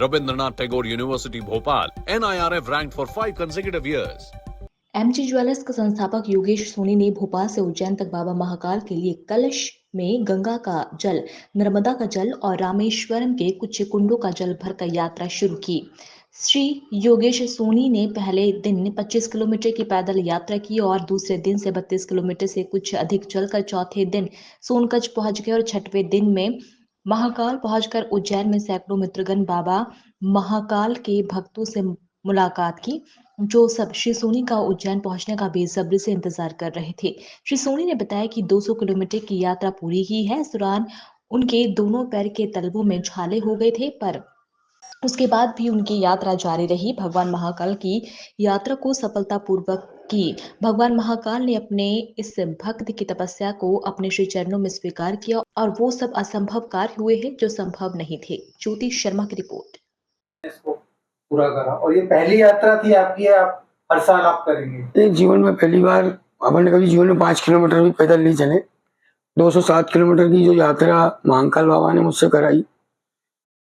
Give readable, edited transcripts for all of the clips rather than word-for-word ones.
Rabindranath Tagore University, Bhopal, NIRF ranked for 5 consecutive years. MG jewellers के संस्थापक योगेश सोनी ने भोपाल से उज्जैन तक बाबा महाकाल के लिए कलश में गंगा का जल, नर्मदा का जल और रामेश्वरम के कुछ कुंडों का जल भरकर यात्रा शुरू की। श्री योगेश सोनी ने पहले दिन 25 किलोमीटर की पैदल यात्रा की और दूसरे दिन से 32 किलोमीटर से कुछ अधिक चलकर चौथे दिन सोनकच्छ पहुंच गए और छठवें दिन में महाकाल पहुंचकर उज्जैन में सैकड़ों मित्रगण बाबा महाकाल के भक्तों से मुलाकात की, जो सब श्री सोनी का उज्जैन पहुंचने का बेसब्री से इंतजार कर रहे थे। श्री सोनी ने बताया कि 200 किलोमीटर की यात्रा पूरी की है। इस दौरान उनके दोनों पैर के तलवों में छाले हो गए थे, पर उसके बाद भी उनकी यात्रा जारी रही। भगवान महाकाल की यात्रा को सफलतापूर्वक की। भगवान महाकाल ने अपने इस भक्त की तपस्या को अपने श्री चरणों में स्वीकार किया और वो सब असंभव कार्य हुए हैं जो संभव नहीं थे। ज्योति शर्मा की रिपोर्ट। इसको पूरा करा और ये पहली यात्रा थी आपकी, आप हर साल आप करेंगे? ये जीवन में पहली बार अपन कभी जीवन में 5 किलोमीटर भी पैदल नहीं चले। 207 किलोमीटर की जो यात्रा महाकाल बाबा ने मुझसे कराई,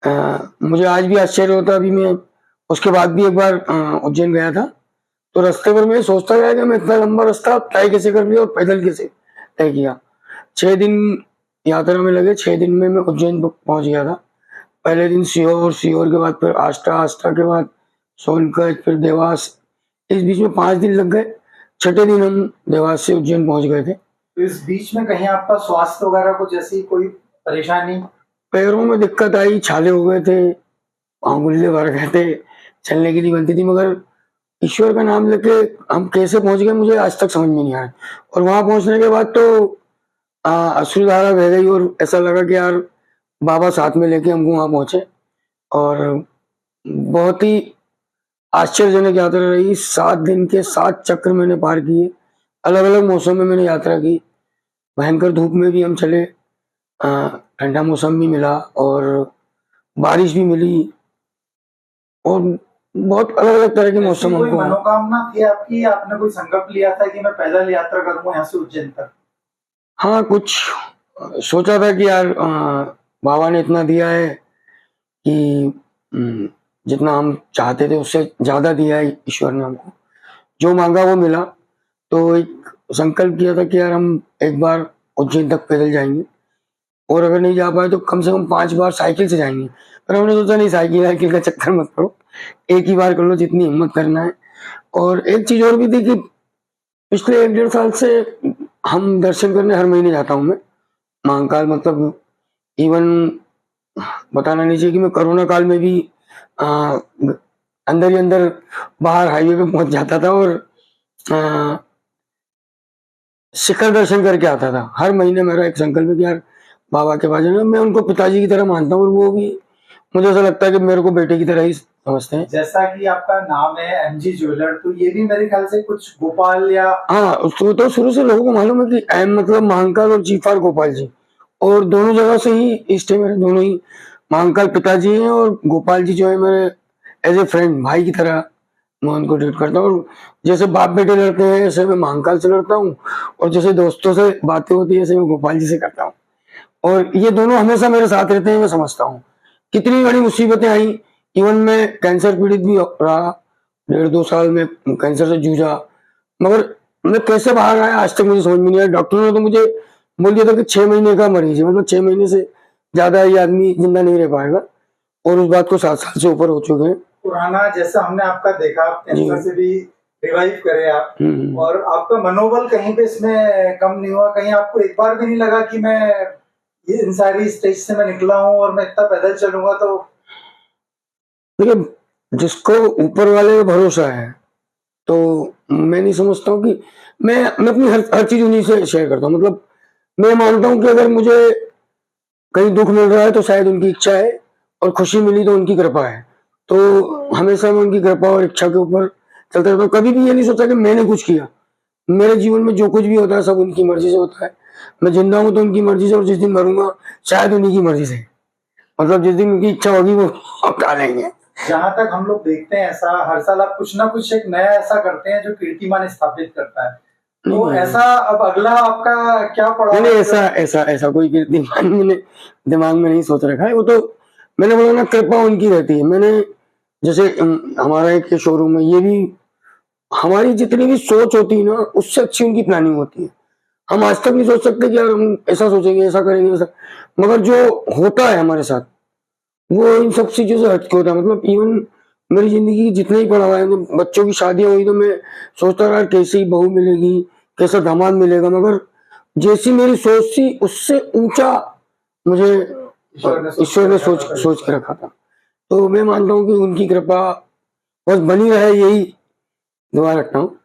मुझे आज भी आश्चर्य होता। अभी मैं उसके बाद भी एक बार उज्जैन गया था, तो रास्ते पर मैं सोचता गया कि मैं इतना लंबा रास्ता तय कैसे कर लिया और पैदल कैसे तय किया। 6 दिन यात्रा में लगे। 6 दिन में मैं उज्जैन पहुंच गया था। पहले दिन सीहोर, सीहोर के बाद फिर आष्टा, आष्टा के बाद सोनकच्छ, फिर देवास। इस बीच में 5 दिन लग गए। छठे दिन हम देवास से उज्जैन पहुंच गए थे। तो इस बीच में कहीं आपका स्वास्थ्य वगैरह कुछ ऐसी कोई परेशानी? पैरों में दिक्कत आई, छाले हो गए थे, आंगुल्ले भर गए थे, चलने की नहीं बनती थी। मगर ईश्वर का नाम लेके हम कैसे पहुंच गए मुझे आज तक समझ में नहीं आया। और वहां पहुंचने के बाद तो अश्रुधारा बह गई और ऐसा लगा कि यार बाबा साथ में लेके हमको वहां पहुंचे। और बहुत ही आश्चर्यजनक यात्रा रही। 7 दिन के 7 चक्र मैंने पार किए। अलग अलग मौसम में मैंने यात्रा की। भयंकर धूप में भी हम चले, ठंडा मौसम भी मिला और बारिश भी मिली और बहुत अलग अलग तरह के मौसम कोई हमको। मनोकामना थी आपकी? आपने कोई संकल्प लिया था कि मैं पैदल यात्रा करूंगा यहाँ से उज्जैन तक? हाँ, कुछ सोचा था कि यार बाबा ने इतना दिया है कि जितना हम चाहते थे उससे ज्यादा दिया है ईश्वर ने हमको। जो मांगा वो मिला। तो एक संकल्प किया था कि यार हम एक बार उज्जैन तक पैदल जाएंगे और अगर नहीं जा पाए तो कम से कम 5 बार साइकिल से जाएंगे। पर हमने सोचा नहीं, साइकिल का चक्कर मत करो, एक ही बार कर लो जितनी हिम्मत करना है। और एक चीज और भी थी कि पिछले 1-1.5 साल से हम दर्शन करने हर महीने जाता हूँ मैं महाकाल। मतलब इवन बताना नहीं चाहिए कि मैं कोरोना काल में भी अंदर ही अंदर बाहर हाईवे पे पहुंच जाता था और शिखर दर्शन करके आता था। हर महीने मेरा एक संकल्प है कि यार बाबा के पास जाना। मैं उनको पिताजी की तरह मानता हूँ और वो भी मुझे ऐसा लगता है कि मेरे को बेटे की तरह ही समझते हैं। जैसा कि आपका नाम है एमजी ज्वेलर, तो ये भी मेरे ख्याल से कुछ गोपाल या हाँ, उसको तो शुरू से लोगों को मालूम है कि एम मतलब महाकाल और जी फॉर गोपाल जी, और दोनों जगह से ही इष्ट है मेरे। दोनों ही महाकाल पिताजी हैं और गोपाल जी जो है मेरे एज ए फ्रेंड, भाई की तरह मैं उनको ट्रीट करता हूँ। जैसे बाप बेटे लड़ते हैं ऐसे मैं महाकाल से लड़ता हूँ और जैसे दोस्तों से बातें होती है ऐसे मैं गोपाल जी से करता हूँ। और ये दोनों हमेशा मेरे साथ रहते हैं। मैं समझता हूँ कितनी बड़ी मुसीबतें आई, इवन मैं कैंसर पीड़ित भी रहा, 1.5-2 साल में कैंसर से जूझा, मगर मैं कैसे बाहर आया आज तक मुझे समझ में नहीं आया। डॉक्टरों ने तो मुझे बोल दिया था कि 6 महीने का मरीज है, मतलब 6 महीने से ज्यादा ये आदमी जिंदा नहीं रह पाएगा, और उस बात को 7 साल से ऊपर हो चुके हैं। पुराना जैसा हमने आपका देखा, आप कैंसर से भी रिवाइव करे आप, और आपका मनोबल कहीं पे इसमें कम नहीं हुआ? कहीं आपको एक बार भी नहीं लगा कि मैं ये इन सारी स्टेज से मैं निकला हूँ और मैं इतना पैदल चलूंगा? तो देखिए, जिसको ऊपर वाले पे भरोसा है तो मैं नहीं समझता हूँ कि मैं अपनी हर चीज उन्हीं से शेयर करता हूँ। मतलब मैं मानता हूँ कि अगर मुझे कहीं दुख मिल रहा है तो शायद उनकी इच्छा है और खुशी मिली तो उनकी कृपा है। तो हमेशा मैं उनकी कृपा और इच्छा के ऊपर चलता रहता हूँ। कभी भी ये नहीं सोचा कि मैंने कुछ किया। मेरे जीवन में जो कुछ भी होता है सब उनकी मर्जी से होता है। मैं जिंदा हूँ तो उनकी मर्जी से, और जिस दिन मरूंगा शायद उन्हीं की मर्जी से। मतलब जिस दिन उनकी इच्छा होगी वो टालेंगे। जहां तक हम लोग देखते हैं ऐसा हर साल आप कुछ ना कुछ एक नया ऐसा करते हैं जो कीर्तिमान स्थापित करता है। तो ऐसा अब अगला आपका क्या पड़ा? नहीं, ऐसा कोई कीर्तिमान मैंने दिमाग में नहीं सोच रखा है। वो तो मैंने बोला ना, कृपा उनकी रहती है। मैंने जैसे हमारा एक शोरूम है, ये भी हमारी जितनी भी सोच होती है ना, उससे अच्छी उनकी प्लानिंग होती है। हम आज तक नहीं सोच सकते कि यार हम ऐसा सोचेंगे, ऐसा करेंगे, ऐसा, मगर जो होता है हमारे साथ वो इन सब चीजों से हटके होता है। मतलब इवन मेरी जिंदगी की जितने ही पड़ाव है, बच्चों की शादियां हुई तो मैं सोचता रहा कैसी बहू मिलेगी, कैसा दामाद मिलेगा, मगर जैसी मेरी सोच थी उससे ऊंचा मुझे ईश्वर ने सोच के रखा था। तो मैं मानता हूँ कि उनकी कृपा बस बनी रहे, यही दुआ रखता हूँ।